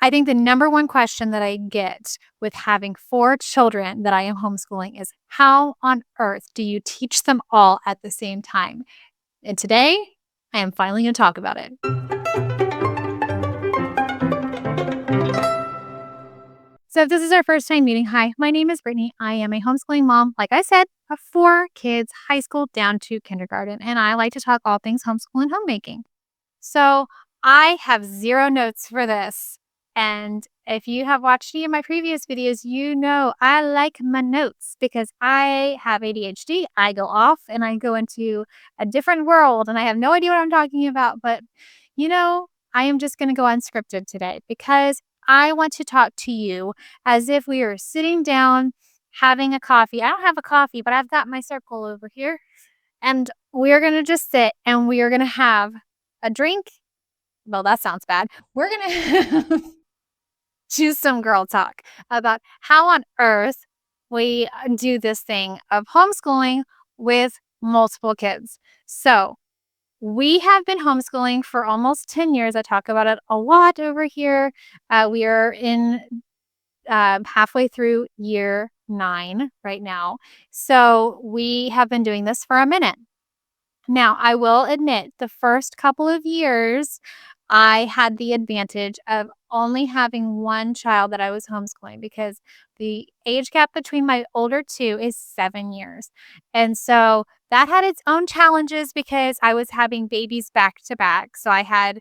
I think the number one question that I get with having 4 children that I am homeschooling is, how on earth do you teach them all at the same time? And today, I am finally gonna talk about it. So if this is our first time meeting, hi, my name is Brittany. I am a homeschooling mom, like I said, of 4 kids, high school down to kindergarten, and I like to talk all things homeschool and homemaking. So I have 0 notes for this. And if you have watched any of my previous videos, you know I like my notes because I have ADHD. I go off and I go into a different world and I have no idea what I'm talking about. But, you know, I am just going to go unscripted today because I want to talk to you as if we are sitting down having a coffee. I don't have a coffee, but I've got my circle over here. And we are going to just sit and we are going to have a drink. Well, that sounds bad. We're gonna do some girl talk about how on earth we do this thing of homeschooling with multiple kids. So, we have been homeschooling for almost 10 years. I talk about it a lot over here. We are in halfway through year 9 right now. So, we have been doing this for a minute. Now, I will admit the first couple of years, I had the advantage of only having 1 child that I was homeschooling because the age gap between my older 2 is 7 years. And so that had its own challenges because I was having babies back to back. So I had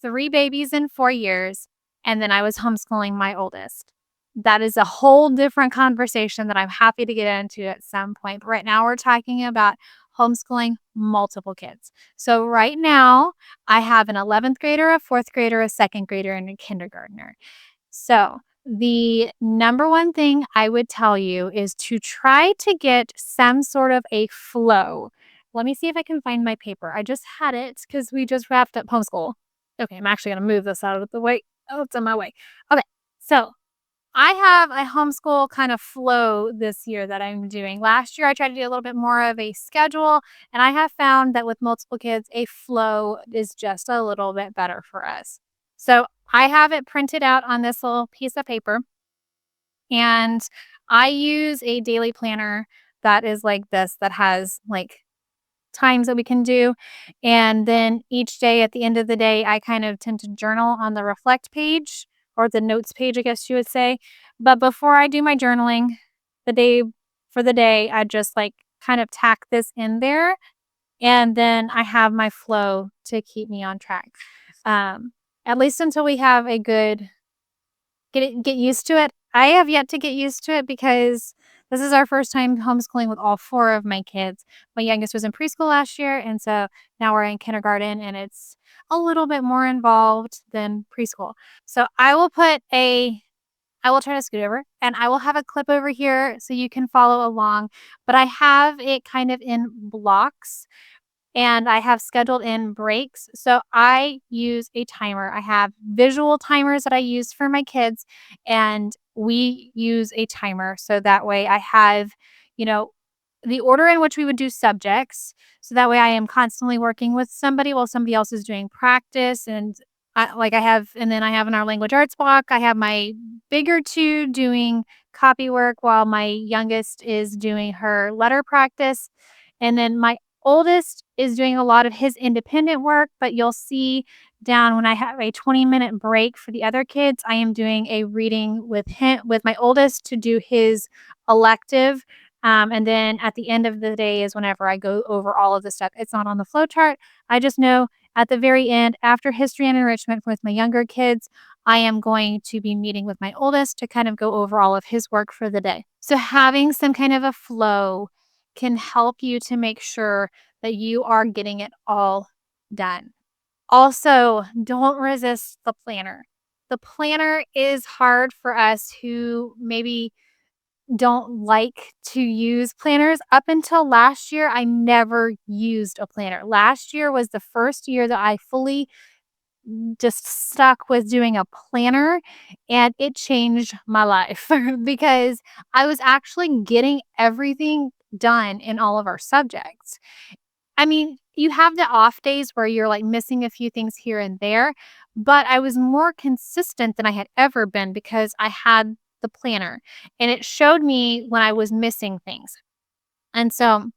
3 babies in 4 years, and then I was homeschooling my oldest. That is a whole different conversation that I'm happy to get into at some point. But right now, we're talking about homeschooling multiple kids. So right now, I have an 11th grader, a 4th grader, a 2nd grader, and a kindergartner. So the number one thing I would tell you is to try to get some sort of a flow. Let me see if I can find my paper. I just had it because we just wrapped up homeschool. Okay, I'm actually going to move this out of the way. Oh, it's in my way. Okay, so I have a homeschool kind of flow this year that I'm doing. Last year, I tried to do a little bit more of a schedule, and I have found that with multiple kids, a flow is just a little bit better for us. So I have it printed out on this little piece of paper, and I use a daily planner that is like this, that has like times that we can do. And then each day at the end of the day, I kind of tend to journal on the reflect page or the notes page, I guess you would say. But before I do my journaling the day for the day, I just like kind of tack this in there. And then I have my flow to keep me on track. At least until we have a good get used to it. I have yet to get used to it because this is our first time homeschooling with all 4 of my kids. My youngest was in preschool last year, and so now we're in kindergarten, and it's a little bit more involved than preschool. So I will try to scoot over, and I will have a clip over here so you can follow along, but I have it kind of in blocks and I have scheduled in breaks. So I use a timer. I have visual timers that I use for my kids, and we use a timer. So that way I have, you know, the order in which we would do subjects. So that way I am constantly working with somebody while somebody else is doing practice. And and then I have in our language arts block, I have my bigger 2 doing copy work while my youngest is doing her letter practice. And then my oldest is doing a lot of his independent work, but you'll see down when I have a 20-minute break for the other kids, I am doing a reading with my oldest to do his elective. And then at the end of the day is whenever I go over all of the stuff. It's not on the flow chart. I just know at the very end, after history and enrichment with my younger kids, I am going to be meeting with my oldest to kind of go over all of his work for the day. So having some kind of a flow can help you to make sure that you are getting it all done. Also, don't resist the planner. The planner is hard for us who maybe don't like to use planners. Up until last year, I never used a planner. Last year was the first year that I fully just stuck with doing a planner, and it changed my life because I was actually getting everything done in all of our subjects. I mean, you have the off days where you're, like, missing a few things here and there, but I was more consistent than I had ever been because I had the planner, and it showed me when I was missing things. And so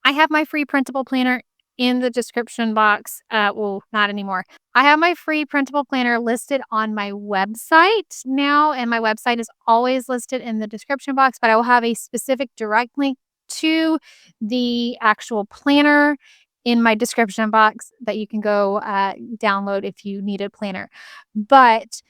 I have my free printable planner in the description box. Well, not anymore. I have my free printable planner listed on my website now, and my website is always listed in the description box, but I will have a specific direct link to the actual planner in my description box that you can go download if you need a planner. But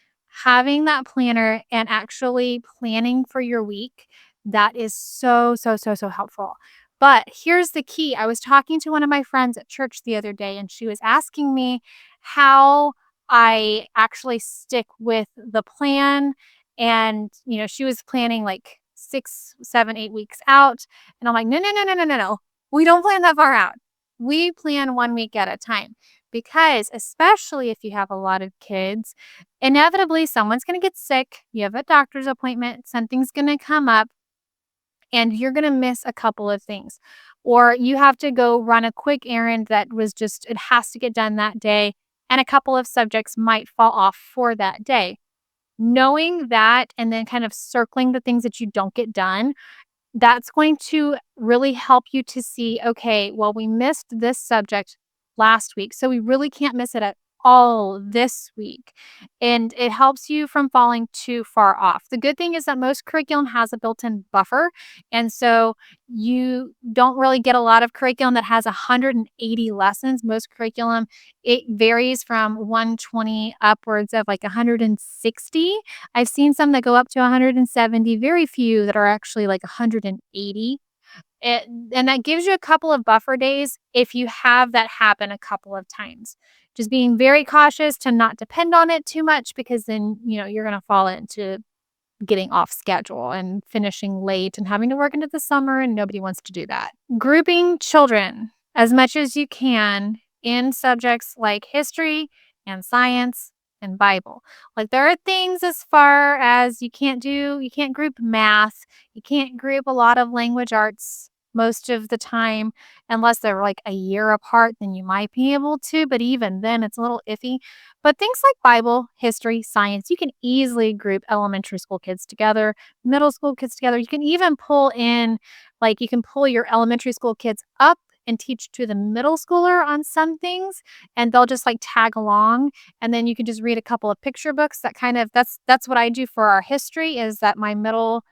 having that planner and actually planning for your week, that is so, so, so, so helpful. But here's the key. I was talking to one of my friends at church the other day, and she was asking me how I actually stick with the plan. And, she was planning like 6, 7, 8 weeks out. And I'm like, no, no, no, no, no, no, no. We don't plan that far out. We plan 1 week at a time because, especially if you have a lot of kids, inevitably someone's going to get sick. You have a doctor's appointment, something's going to come up and you're going to miss a couple of things. Or you have to go run a quick errand that was just, it has to get done that day. And a couple of subjects might fall off for that day. Knowing that and then kind of circling the things that you don't get done, that's going to really help you to see, okay, well, we missed this subject last week, so we really can't miss it at all this week. And it helps you from falling too far off. The good thing is that most curriculum has a built-in buffer. And so you don't really get a lot of curriculum that has 180 lessons. Most curriculum, it varies from 120 upwards of like 160. I've seen some that go up to 170, very few that are actually like 180. It, and that gives you a couple of buffer days if you have that happen a couple of times. Just being very cautious to not depend on it too much because then, you're going to fall into getting off schedule and finishing late and having to work into the summer, and nobody wants to do that. Grouping children as much as you can in subjects like history and science and Bible. Like there are things as far as you can't group math, you can't group a lot of language arts most of the time unless they're like a year apart, then you might be able to, but even then it's a little iffy. But things like Bible, history, science, you can easily group elementary school kids together, middle school kids together. You can even pull in, like, you can pull your elementary school kids up and teach to the middle schooler on some things, and they'll just like tag along. And then you can just read a couple of picture books that kind of that's what I do for our history is that my middle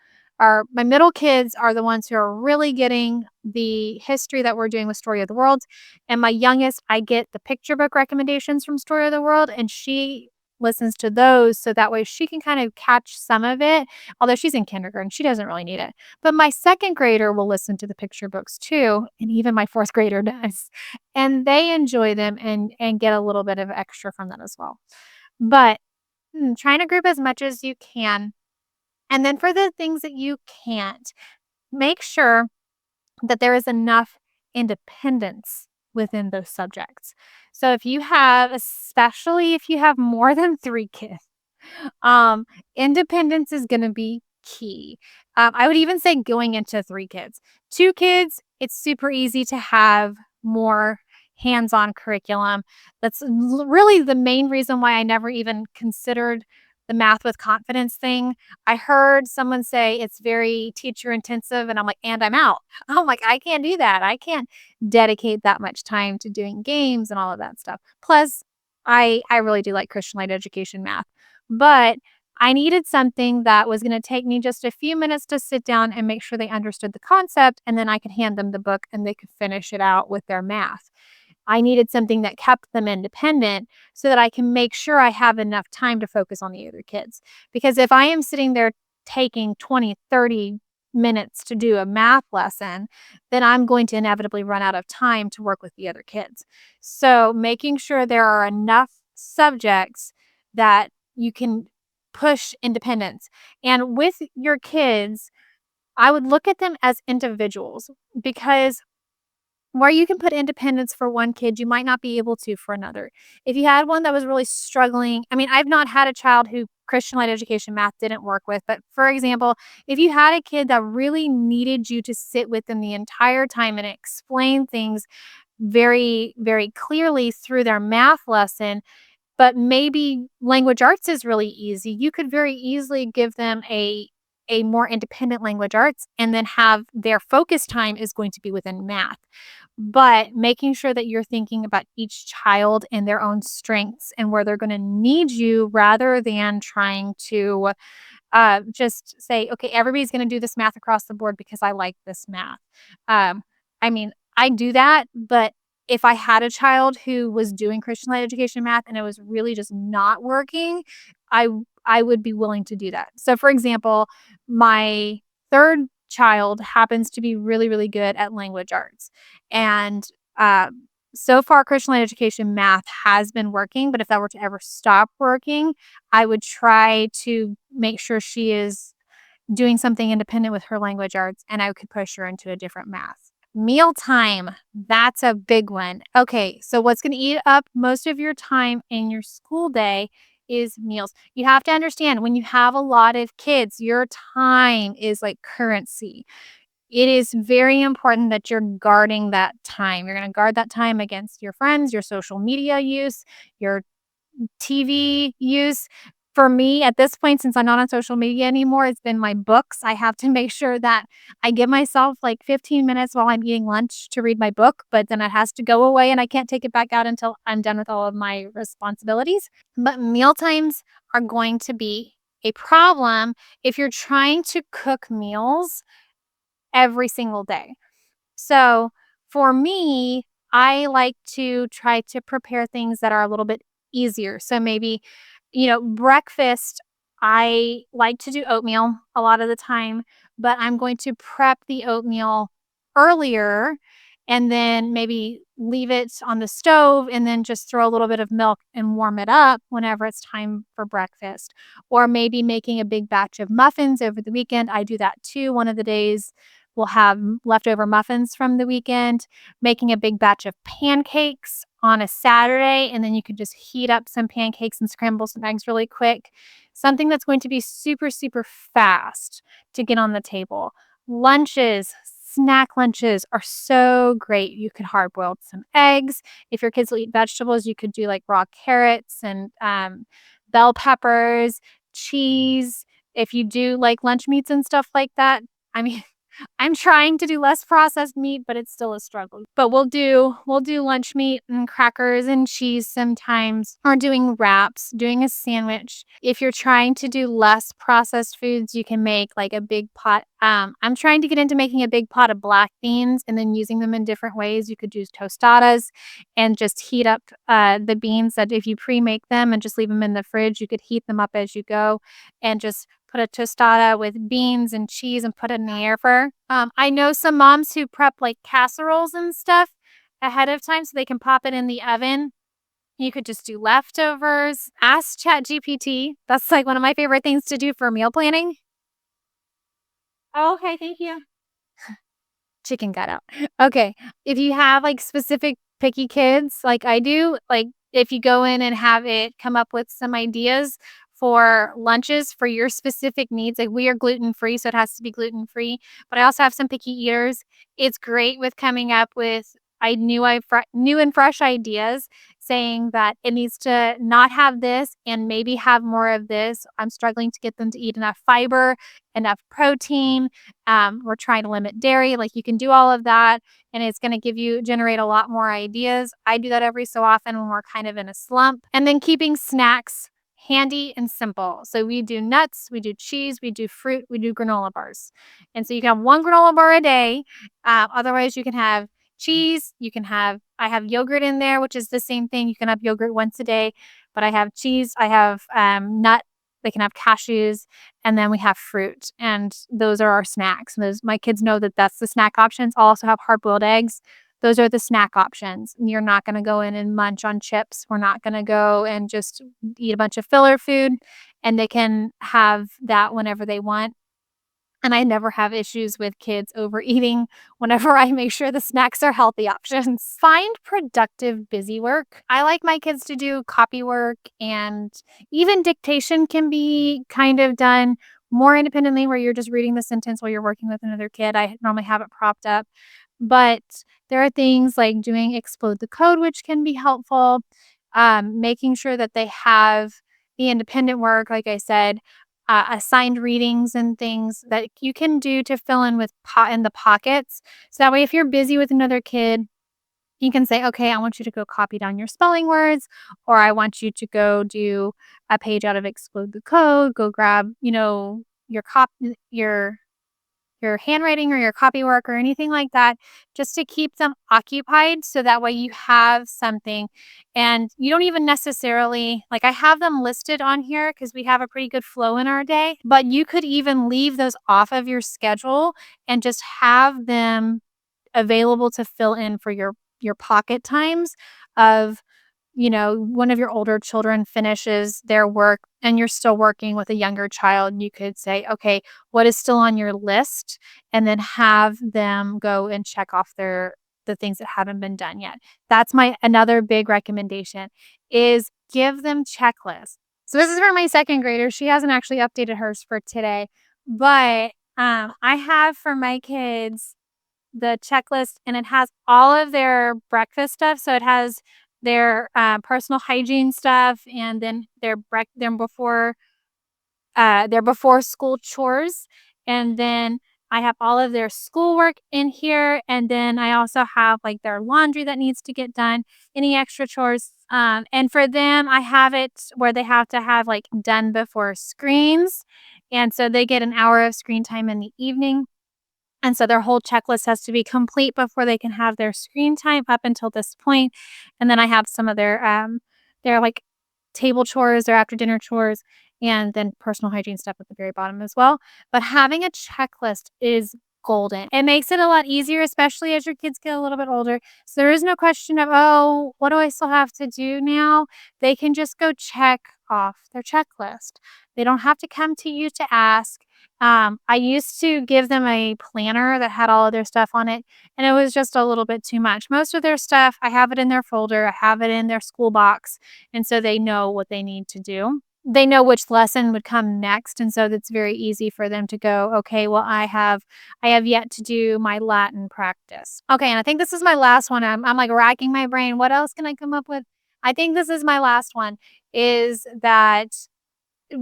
kids are the ones who are really getting the history that we're doing with Story of the World. And my youngest, I get the picture book recommendations from Story of the World, and she listens to those so that way she can kind of catch some of it. Although she's in kindergarten, she doesn't really need it. But my second grader will listen to the picture books too, and even my fourth grader does. And they enjoy them and get a little bit of extra from that as well. But trying to group as much as you can. And then for the things that you can't, make sure that there is enough independence within those subjects. So if you have, especially if you have more than 3 kids, um, independence is gonna be key. I would even say going into 3 kids. 2 kids, it's super easy to have more hands-on curriculum. That's really the main reason why I never even considered the math with confidence thing. I heard someone say it's very teacher intensive, and I'm like, "And I'm out." I'm like, "I can't do that. I can't dedicate that much time to doing games and all of that stuff." Plus, I really do like Christian Light Education math. But I needed something that was gonna take me just a few minutes to sit down and make sure they understood the concept, and then I could hand them the book and they could finish it out with their math. I needed something that kept them independent so that I can make sure I have enough time to focus on the other kids. Because if I am sitting there taking 20, 30 minutes to do a math lesson, then I'm going to inevitably run out of time to work with the other kids. So making sure there are enough subjects that you can push independence. And with your kids, I would look at them as individuals because where you can put independence for one kid, you might not be able to for another. If you had one that was really struggling, I mean, I've not had a child who Christian Light Education math didn't work with, but for example, if you had a kid that really needed you to sit with them the entire time and explain things, very, very clearly through their math lesson, but maybe language arts is really easy. You could very easily give them a more independent language arts and then have their focus time is going to be within math. But making sure that you're thinking about each child and their own strengths and where they're going to need you rather than trying to just say, okay, everybody's going to do this math across the board because I like this math. Um, I mean, I do that, but if I had a child who was doing Christian Light education math and it was really just not working, I would be willing to do that. So, for example, my third child happens to be really, really good at language arts, and so far, Christian Light education math has been working. But if that were to ever stop working, I would try to make sure she is doing something independent with her language arts, and I could push her into a different math. Mealtime, that's a big one. Okay, so what's gonna eat up most of your time in your school day is meals. You have to understand when you have a lot of kids, your time is like currency. It is very important that you're guarding that time. You're gonna guard that time against your friends, your social media use, your TV use. For me, at this point, since I'm not on social media anymore, it's been my books. I have to make sure that I give myself like 15 minutes while I'm eating lunch to read my book, but then it has to go away and I can't take it back out until I'm done with all of my responsibilities. But meal times are going to be a problem if you're trying to cook meals every single day. So for me, I like to try to prepare things that are a little bit easier. So maybe, breakfast, I like to do oatmeal a lot of the time, but I'm going to prep the oatmeal earlier and then maybe leave it on the stove and then just throw a little bit of milk and warm it up whenever it's time for breakfast. Or maybe making a big batch of muffins over the weekend. I do that too. One of the days we'll have leftover muffins from the weekend, making a big batch of pancakes on a Saturday, and then you can just heat up some pancakes and scramble some eggs really quick. Something that's going to be super, super fast to get on the table. Lunches, snack lunches are so great. You could hard boil some eggs. If your kids will eat vegetables, you could do like raw carrots and bell peppers, cheese. If you do like lunch meats and stuff like that, I mean, I'm trying to do less processed meat, but it's still a struggle. But we'll do lunch meat and crackers and cheese sometimes, or doing wraps, doing a sandwich. If you're trying to do less processed foods, you can make like a big pot. I'm trying to get into making a big pot of black beans and then using them in different ways. You could use tostadas and just heat up the beans that if you pre-make them and just leave them in the fridge, you could heat them up as you go and just put a tostada with beans and cheese and put it in the air fryer. I know some moms who prep like casseroles and stuff ahead of time so they can pop it in the oven. You could just do leftovers. Ask ChatGPT. That's like one of my favorite things to do for meal planning. Oh, okay, thank you. Chicken got out. Okay. If you have, like, specific picky kids like I do, like, if you go in and have it come up with some ideas for lunches for your specific needs, like, we are gluten-free, so it has to be gluten-free, but I also have some picky eaters. It's great with coming up with new and fresh ideas saying that it needs to not have this and maybe have more of this. I'm struggling to get them to eat enough fiber, enough protein, we're trying to limit dairy. Like you can do all of that and it's going to generate a lot more ideas. I do that every so often when we're kind of in a slump. And then keeping snacks handy and simple. So we do nuts, we do cheese, we do fruit, we do granola bars. And so you can have one granola bar a day. Otherwise, you can have cheese. I have yogurt in there, which is the same thing. You can have yogurt once a day, but I have cheese. I have nut. They can have cashews and then we have fruit, and those are our snacks. And those my kids know that that's the snack options. I'll also have hard-boiled eggs. Those are the snack options. You're not gonna go in and munch on chips. We're not gonna go and just eat a bunch of filler food, and they can have that whenever they want. And I never have issues with kids overeating whenever I make sure the snacks are healthy options. Find productive busy work. I like my kids to do copy work, and even dictation can be kind of done more independently where you're just reading the sentence while you're working with another kid. I normally have it propped up. But there are things like doing explode the code, which can be helpful, making sure that they have the independent work, like I said, assigned readings and things that you can do to fill in with in the pockets. So that way, if you're busy with another kid, you can say, okay, I want you to go copy down your spelling words, or I want you to go do a page out of explode the code, go grab, your your handwriting or your copy work or anything like that, just to keep them occupied so that way you have something and you don't even necessarily like I have them listed on here because we have a pretty good flow in our day, but you could even leave those off of your schedule and just have them available to fill in for your pocket times of one of your older children finishes their work and you're still working with a younger child, you could say, okay, what is still on your list? And then have them go and check off the things that haven't been done yet. That's my another big recommendation is give them checklists. So this is for my second grader. She hasn't actually updated hers for today, but I have for my kids the checklist and it has all of their breakfast stuff. So it has their personal hygiene stuff and then their before school chores. And then I have all of their schoolwork in here. And then I also have like their laundry that needs to get done, any extra chores. And for them, I have it where they have to have like done before screens. And so they get an hour of screen time in the evening. And so their whole checklist has to be complete before they can have their screen time up until this point. And then I have some of their like table chores, their after dinner chores, and then personal hygiene stuff at the very bottom as well. But having a checklist is golden. It makes it a lot easier, especially as your kids get a little bit older. So there is no question of, oh, what do I still have to do now? They can just go check off their checklist. They don't have to come to you to ask. I used to give them a planner that had all of their stuff on it, and it was just a little bit too much. Most of their stuff, I have it in their folder, I have it in their school box, and so they know what they need to do. They know which lesson would come next, and so it's very easy for them to go, okay, well, I have yet to do my Latin practice. Okay, and I think this is my last one. I'm like racking my brain. What else can I come up with? I think this is my last one. Is that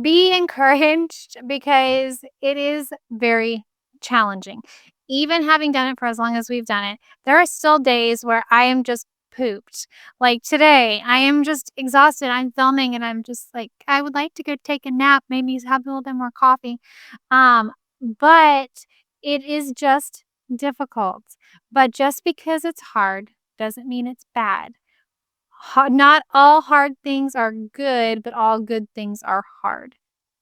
be encouraged because it is very challenging. Even having done it for as long as we've done it, there are still days where I am just pooped. Like today, I am just exhausted. I'm filming and I'm just like, I would like to go take a nap, maybe have a little bit more coffee. But it is just difficult. But just because it's hard doesn't mean it's bad. Not all hard things are good, but all good things are hard.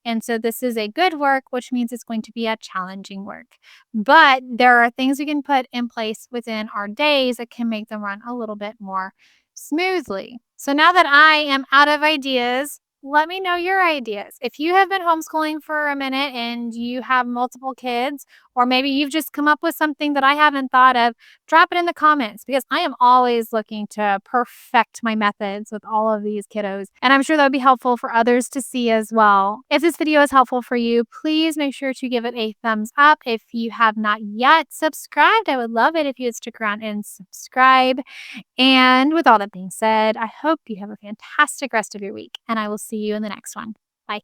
And so this is a good work, which means it's going to be a challenging work. But there are things we can put in place within our days that can make them run a little bit more smoothly. So now that I am out of ideas, let me know your ideas. If you have been homeschooling for a minute and you have multiple kids, or maybe you've just come up with something that I haven't thought of, drop it in the comments because I am always looking to perfect my methods with all of these kiddos. And I'm sure that would be helpful for others to see as well. If this video is helpful for you, please make sure to give it a thumbs up. If you have not yet subscribed, I would love it if you would stick around and subscribe. And with all that being said, I hope you have a fantastic rest of your week, and I will see you in the next one. Bye.